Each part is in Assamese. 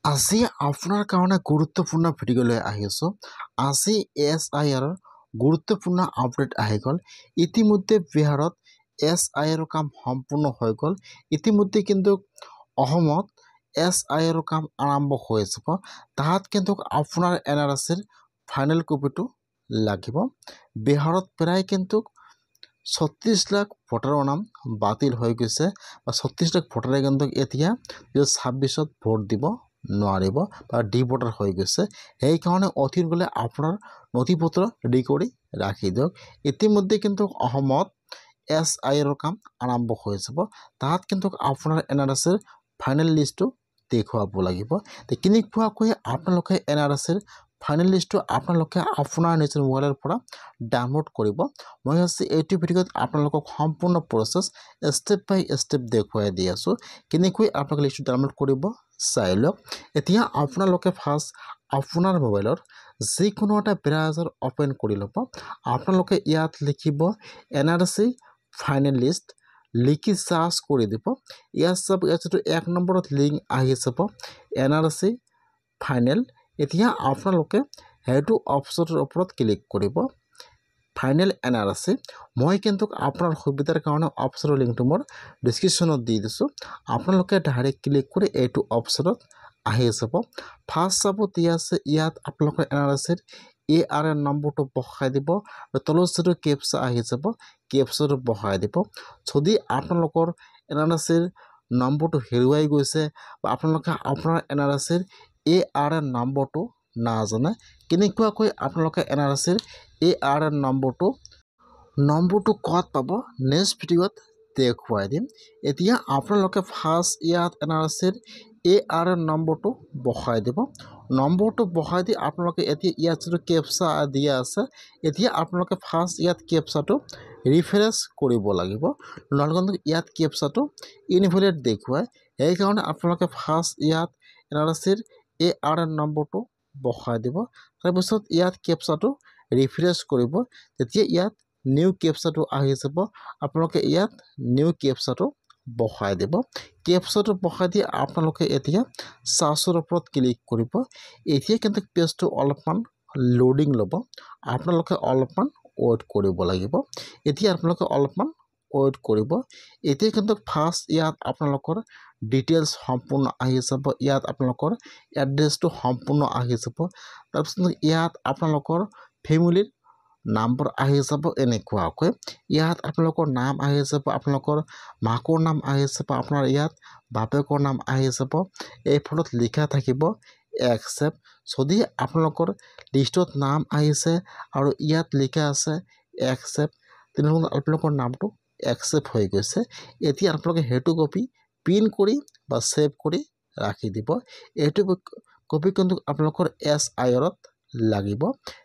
আজি আপোনাৰ কাৰণে গুৰুত্বপূৰ্ণ ভিডিঅ' লৈ আহিছোঁ। আজি SIR গুৰুত্বপূৰ্ণ আপডেট আহি গ'ল। ইতিমধ্যে বিহাৰত SIR কাম সম্পূৰ্ণ হৈ গ'ল। ইতিমধ্যে কিন্তু অসমত SIR কাম আৰম্ভ হৈ যাব। তাত কিন্তু আপোনাৰ NRCৰ ফাইনেল কপিটো লাগিব। বিহাৰত প্ৰায় কিন্তু 36 লাখ ভোটাৰৰ নাম বাতিল হৈ গৈছে বা 36 লাখ ভোটাৰে কিন্তু এতিয়া 2026ত ভোট দিব নোৱাৰিব বা ডি ভোটাৰ হৈ গৈছে। সেইকাৰণে অতি সোনকালে আপোনাৰ নথিপত্ৰ ৰেডি কৰি ৰাখি দিয়ক। ইতিমধ্যে কিন্তু অসমত SIR কাম আৰম্ভ হৈ যাব। তাত কিন্তু আপোনাৰ NRCৰ ফাইনেল লিষ্টটো দেখুৱাব লাগিব। কেনেকুৱাকৈ আপোনালোকে NRCৰ ফাইনেল লিষ্টটো আপোনালোকে আপোনাৰ নিজৰ মোবাইলৰ পৰা ডাউনলোড কৰিব। মই আজি এইটো ভিডিঅ'ত আপোনালোকক সম্পূৰ্ণ প্ৰচেছ ষ্টেপ বাই ষ্টেপ দেখুৱাই দি আছোঁ। কেনেকৈ আপোনালোকে লিষ্টটো ডাউনলোড কৰিব চাই লওক। এতিয়া আপোনালোকে ফাৰ্ষ্ট আপোনাৰ মোবাইলৰ যিকোনো এটা ব্ৰাউজাৰ অপেন কৰি ল'ব। আপোনালোকে ইয়াত লিখিব NRC ফাইনেল লিষ্ট, লিখি চাৰ্চ কৰি দিব। ইয়াত চাব, ইয়াত যিটো 1 নম্বৰত লিংক আহি যাব NRC ফাইনেল। এতিয়া আপোনালোকে সেইটো অপশ্যনৰ ওপৰত ক্লিক কৰিব, ফাইনেল NRC। মই কিন্তু আপোনাৰ সুবিধাৰ কাৰণে অপশ্যনৰ লিংকটো মোৰ ডিছক্ৰিপশ্যনত দি দিছোঁ। আপোনালোকে ডাইৰেক্ট ক্লিক কৰি এইটো অপশ্যনত আহি যাব। ফাৰ্ষ্ট চাব দিয়া আছে, ইয়াত আপোনালোকৰ NRCৰ ARN নম্বৰটো বহাই দিব। তলত যিটো কেপচা আহি যাব, কেপচাটো বহাই দিব। যদি আপোনালোকৰ NRCৰ নম্বৰটো হেৰুৱাই গৈছে বা আপোনালোকে আপোনাৰ NRCৰ ARN নম্বৰটো নাজানে, কেনেকুৱাকৈ আপোনালোকে NRCৰ ARN নম্বৰটো ক'ত পাব নেক্সট ভিডিঅ'ত দেখুৱাই দিম। এতিয়া আপোনালোকে ফাৰ্ষ্ট ইয়াত NRCৰ ARN নম্বৰটো বহাই দিব। নম্বৰটো বহাই দি আপোনালোকে এতিয়া ইয়াত যিটো কেপচা দিয়া আছে, এতিয়া আপোনালোকে ফাৰ্ষ্ট ইয়াত কেপচাটো ৰিফ্ৰেছ কৰিব লাগিব। নহ'লে ইয়াত কেপচাটো ইনভেলিড দেখুৱায়। সেইকাৰণে আপোনালোকে ফাৰ্ষ্ট ইয়াত NRCৰ ARN নম্বৰটো বহাই দিব। তাৰপিছত ইয়াত কেপচাটো ৰিফ্ৰেছ কৰিব। তেতিয়া ইয়াত নিউ কেপচাটো আহি যাব। আপোনালোকে ইয়াত নিউ কেপচাটো বহাই দিব। কেপচাটো বহাই দি আপোনালোকে এতিয়া চাৰ্চৰ ওপৰত ক্লিক কৰিব। এতিয়া কিন্তু পেজটো অলপমান লোডিং ল'ব। আপোনালোকে অলপমান ৱেইট কৰিব লাগিব। এতিয়া আপোনালোকে অলপমান ৱেইট কৰিব। এতিয়া কিন্তু ফাৰ্ষ্ট ইয়াত আপোনালোকৰ ডিটেইলছ সম্পূৰ্ণ আহি যাব। ইয়াত আপোনালোকৰ এড্ৰেছটো সম্পূৰ্ণ আহি যাব। তাৰপিছত ইয়াত আপোনালোকৰ ফেমিলিৰ নাম্বাৰ আহি যাব এনেকুৱাকৈ। ইয়াত আপোনালোকৰ নাম আহি যাব, আপোনালোকৰ মাকৰ নাম আহি যাব, আপোনাৰ ইয়াত বাপেকৰ নাম আহি যাব। এই ফলত লিখা থাকিব একচেপ্ট। যদি আপোনালোকৰ লিষ্টত নাম আহিছে আৰু ইয়াত লিখা আছে একচেপ্ট, তেনেহ'লে আপোনালোকৰ নামটো একচেপ্ট হৈ গৈছে। এতিয়া আপোনালোকে সেইটো কপি প্ৰিণ্ট কৰি বা ছেভ কৰি ৰাখি দিব। এইটো কপি কিন্তু আপোনালোকৰ SIRত লাগিব।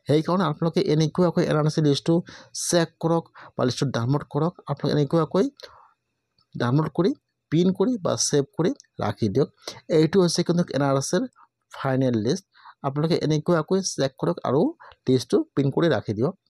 সেইকাৰণে আপোনালোকে এনেকুৱাকৈ NRC লিষ্টটো চেক কৰক বা লিষ্টটো ডাউনলোড কৰক। আপোনালোকে এনেকুৱাকৈ ডাউনলোড কৰি প্ৰিণ্ট কৰি বা ছেভ কৰি ৰাখি দিয়ক। এইটো হৈছে কিন্তু NRCৰ ফাইনেল লিষ্ট। আপোনালোকে এনেকুৱাকৈ চেক কৰক আৰু লিষ্টটো প্ৰিণ্ট কৰি ৰাখি দিয়ক।